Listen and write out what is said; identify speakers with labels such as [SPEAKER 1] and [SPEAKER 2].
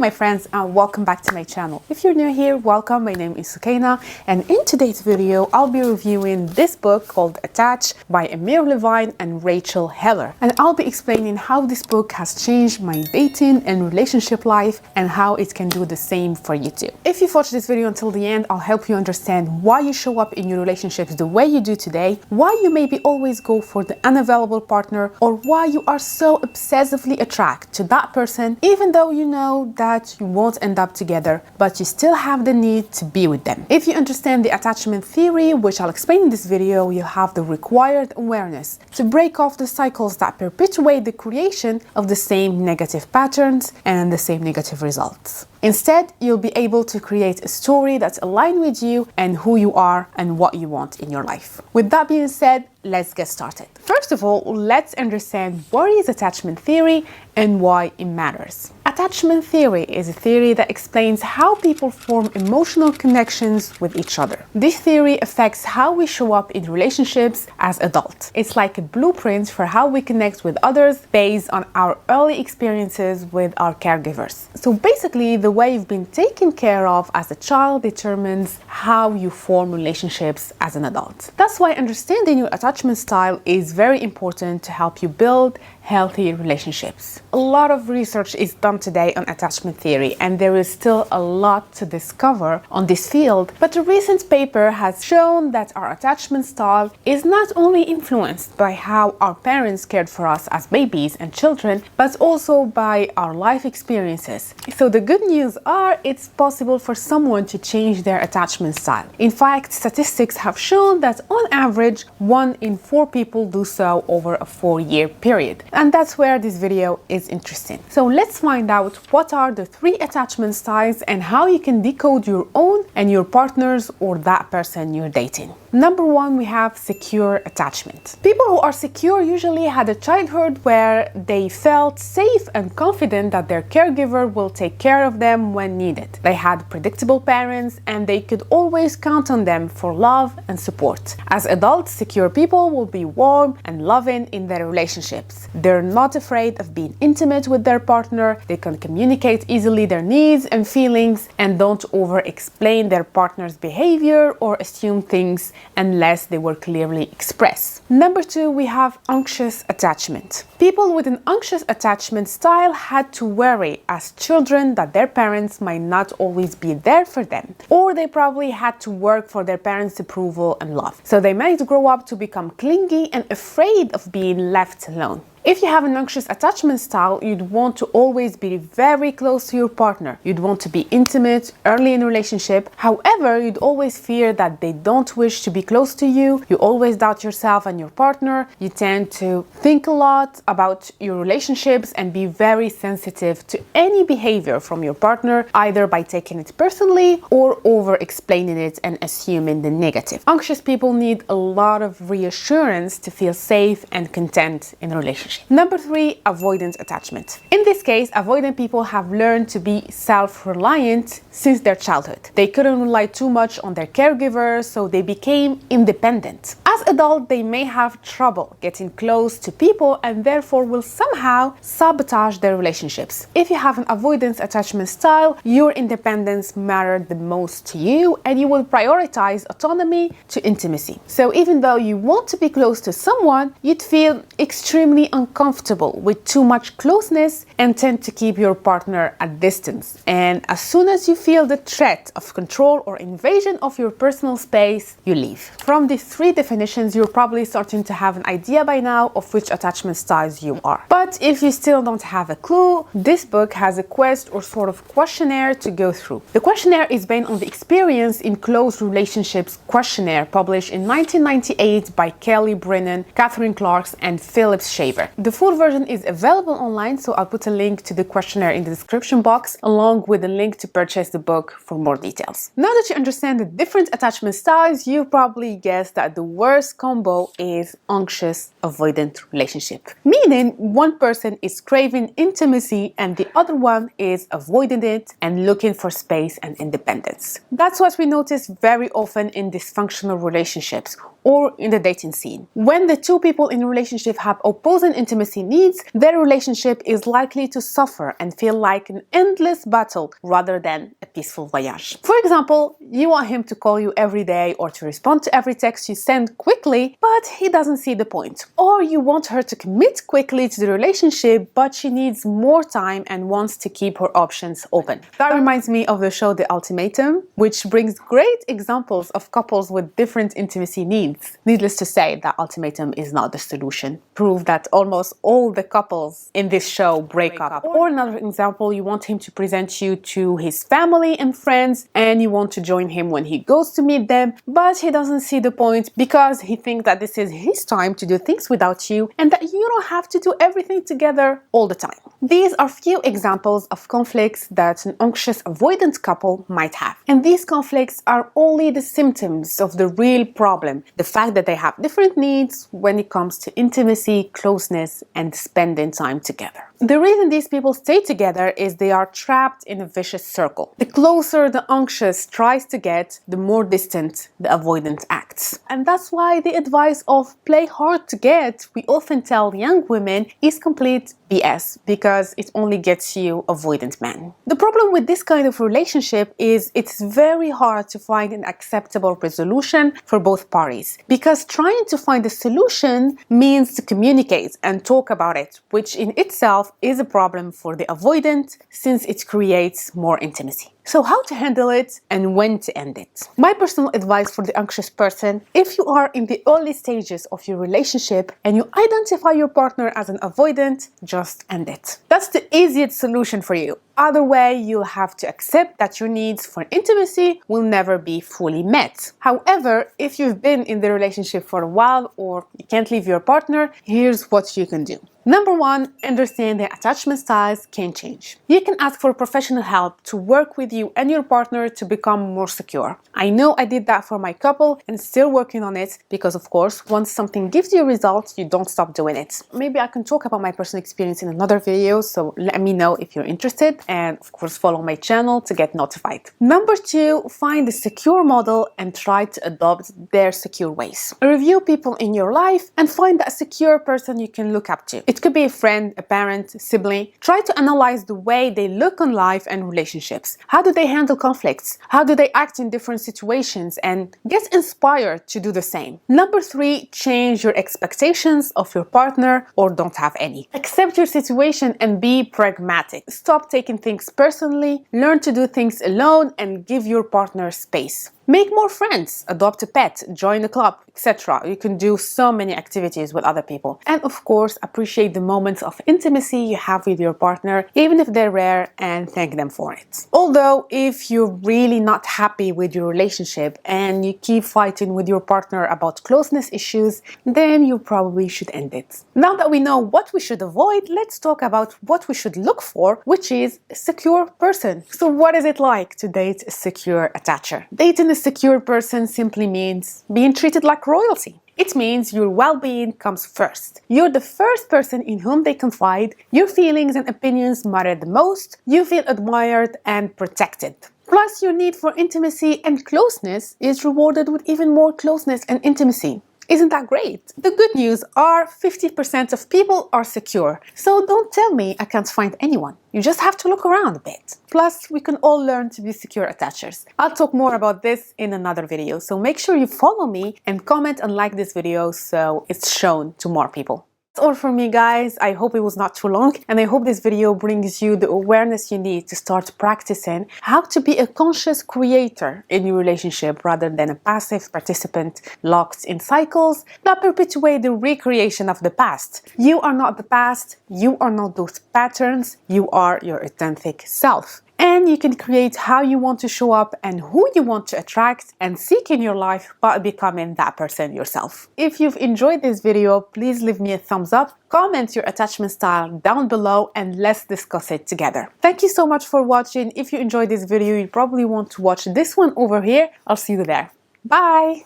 [SPEAKER 1] my friends, and welcome back to my channel. If you're new here, welcome. My name is Sukaina, and in today's video I'll be reviewing this book called Attached by Amir Levine and Rachel Heller, and I'll be explaining how this book has changed my dating and relationship life and how it can do the same for you too. If you've watched this video until the end, I'll help you understand why you show up in your relationships the way you do today, why you maybe always go for the unavailable partner, or why you are so obsessively attracted to that person even though you know that you won't end up together, but you still have the need to be with them. If you understand the attachment theory, which I'll explain in this video, you'll have the required awareness to break off the cycles that perpetuate the creation of the same negative patterns and the same negative results. Instead, you'll be able to create a story that's aligned with you and who you are and what you want in your life. With that being said, let's get started. First of all, let's understand what is attachment theory and why it matters. Attachment theory is a theory that explains how people form emotional connections with each other. This theory affects how we show up in relationships as adults. It's like a blueprint for how we connect with others based on our early experiences with our caregivers. So basically, the way you've been taken care of as a child determines how you form relationships as an adult. That's why understanding your attachment style is very important to help you build healthy relationships. A lot of research is done today on attachment theory, and there is still a lot to discover on this field, but a recent paper has shown that our attachment style is not only influenced by how our parents cared for us as babies and children, but also by our life experiences. So the good news are it's possible for someone to change their attachment style. In fact, statistics have shown that on average 1 in 4 people do so over a 4-year period. And that's where this video is interesting. So let's find out what are the 3 attachment styles and how you can decode your own and your partner's or that person you're dating. Number 1, we have secure attachment. People who are secure usually had a childhood where they felt safe and confident that their caregiver will take care of them when needed. They had predictable parents and they could always count on them for love and support. As adults, secure people will be warm and loving in their relationships. They're not afraid of being intimate with their partner, they can communicate easily their needs and feelings, and don't over-explain their partner's behavior or assume things unless they were clearly expressed. Number 2, we have anxious attachment. People with an anxious attachment style had to worry as children that their parents might not always be there for them, or they probably had to work for their parents' approval and love. So they might grow up to become clingy and afraid of being left alone. If you have an anxious attachment style, you'd want to always be very close to your partner. You'd want to be intimate early in a relationship. However, you'd always fear that they don't wish to be close to you. You always doubt yourself and your partner. You tend to think a lot about your relationships and be very sensitive to any behavior from your partner, either by taking it personally or over-explaining it and assuming the negative. Anxious people need a lot of reassurance to feel safe and content in a relationship. Number 3, avoidant attachment. In this case, avoidant people have learned to be self-reliant since their childhood. They couldn't rely too much on their caregivers, so they became independent. As adults, they may have trouble getting close to people and therefore will somehow sabotage their relationships. If you have an avoidance attachment style, your independence matters the most to you and you will prioritize autonomy to intimacy. So even though you want to be close to someone, you'd feel extremely uncomfortable with too much closeness and tend to keep your partner at distance. And as soon as you feel the threat of control or invasion of your personal space, you leave. From these 3 definitions, you're probably starting to have an idea by now of which attachment styles you are. But if you still don't have a clue, this book has a quest or sort of questionnaire to go through. The questionnaire is based on the Experience in Close Relationships questionnaire published in 1998 by Kelly Brennan, Catherine Clarks, and Philip Shaver. The full version is available online, so I'll put a link to the questionnaire in the description box, along with a link to purchase the book for more details. Now that you understand the different attachment styles, you probably guessed that the worst combo is anxious-avoidant relationship. Meaning, one person is craving intimacy and the other one is avoiding it and looking for space and independence. That's what we notice very often in dysfunctional relationships. or in the dating scene. When the two people in a relationship have opposing intimacy needs, their relationship is likely to suffer and feel like an endless battle rather than a peaceful voyage. For example, you want him to call you every day or to respond to every text you send quickly, but he doesn't see the point. Or you want her to commit quickly to the relationship, but she needs more time and wants to keep her options open. That reminds me of the show The Ultimatum, which brings great examples of couples with different intimacy needs. Needless to say, that ultimatum is not the solution. Prove that almost all the couples in this show break up. Or another example, you want him to present you to his family and friends, and you want to join him when he goes to meet them, but he doesn't see the point because he thinks that this is his time to do things without you and that you don't have to do everything together all the time. These are few examples of conflicts that an anxious-avoidant couple might have. And these conflicts are only the symptoms of the real problem, the fact that they have different needs when it comes to intimacy, closeness, and spending time together. The reason these people stay together is they are trapped in a vicious circle. The closer the anxious tries to get, the more distant the avoidant acts. And that's why the advice of play hard to get, we often tell young women, is complete BS, because it only gets you avoidant men. The problem with this kind of relationship is it's very hard to find an acceptable resolution for both parties, because trying to find a solution means to communicate and talk about it, which in itself is a problem for the avoidant since it creates more intimacy. So how to handle it and when to end it? My personal advice for the anxious person: if you are in the early stages of your relationship and you identify your partner as an avoidant, just end it. That's the easiest solution for you. Other way, you'll have to accept that your needs for intimacy will never be fully met. However, if you've been in the relationship for a while or you can't leave your partner, here's what you can do. Number one, understand that attachment styles can change. You can ask for professional help to work with you and your partner to become more secure. I know I did that for my couple and still working on it because, of course, once something gives you results, you don't stop doing it. Maybe I can talk about my personal experience in another video, so let me know if you're interested, and of course follow my channel to get notified. Number two, find a secure model and try to adopt their secure ways. Review people in your life and find that secure person you can look up to. It could be a friend, a parent, a sibling. Try to analyze the way they look on life and relationships. How do they handle conflicts? How do they act in different situations? And get inspired to do the same. Number three, change your expectations of your partner or don't have any. Accept your situation and be pragmatic. Stop taking things personally. Learn to do things alone and give your partner space. Make more friends, adopt a pet, join a club, etc. You can do so many activities with other people. And of course, appreciate the moments of intimacy you have with your partner, even if they're rare, and thank them for it. Although, if you're really not happy with your relationship and you keep fighting with your partner about closeness issues, then you probably should end it. Now that we know what we should avoid, let's talk about what we should look for, which is a secure person. So what is it like to date a secure attacher? Dating a secure person simply means being treated like royalty. It means your well-being comes first. You're the first person in whom they confide. Your feelings and opinions matter the most. You feel admired and protected. Plus, your need for intimacy and closeness is rewarded with even more closeness and intimacy. Isn't that great? The good news are 50% of people are secure. So don't tell me I can't find anyone. You just have to look around a bit. Plus, we can all learn to be secure attachers. I'll talk more about this in another video. So make sure you follow me and comment and like this video so it's shown to more people. That's all from me, guys. I hope it was not too long, and I hope this video brings you the awareness you need to start practicing how to be a conscious creator in your relationship rather than a passive participant locked in cycles that perpetuate the recreation of the past. You are not the past, you are not those patterns, you are your authentic self. And you can create how you want to show up and who you want to attract and seek in your life by becoming that person yourself. If you've enjoyed this video, please leave me a thumbs up, comment your attachment style down below, and let's discuss it together. Thank you so much for watching. If you enjoyed this video, you probably want to watch this one over here. I'll see you there. Bye!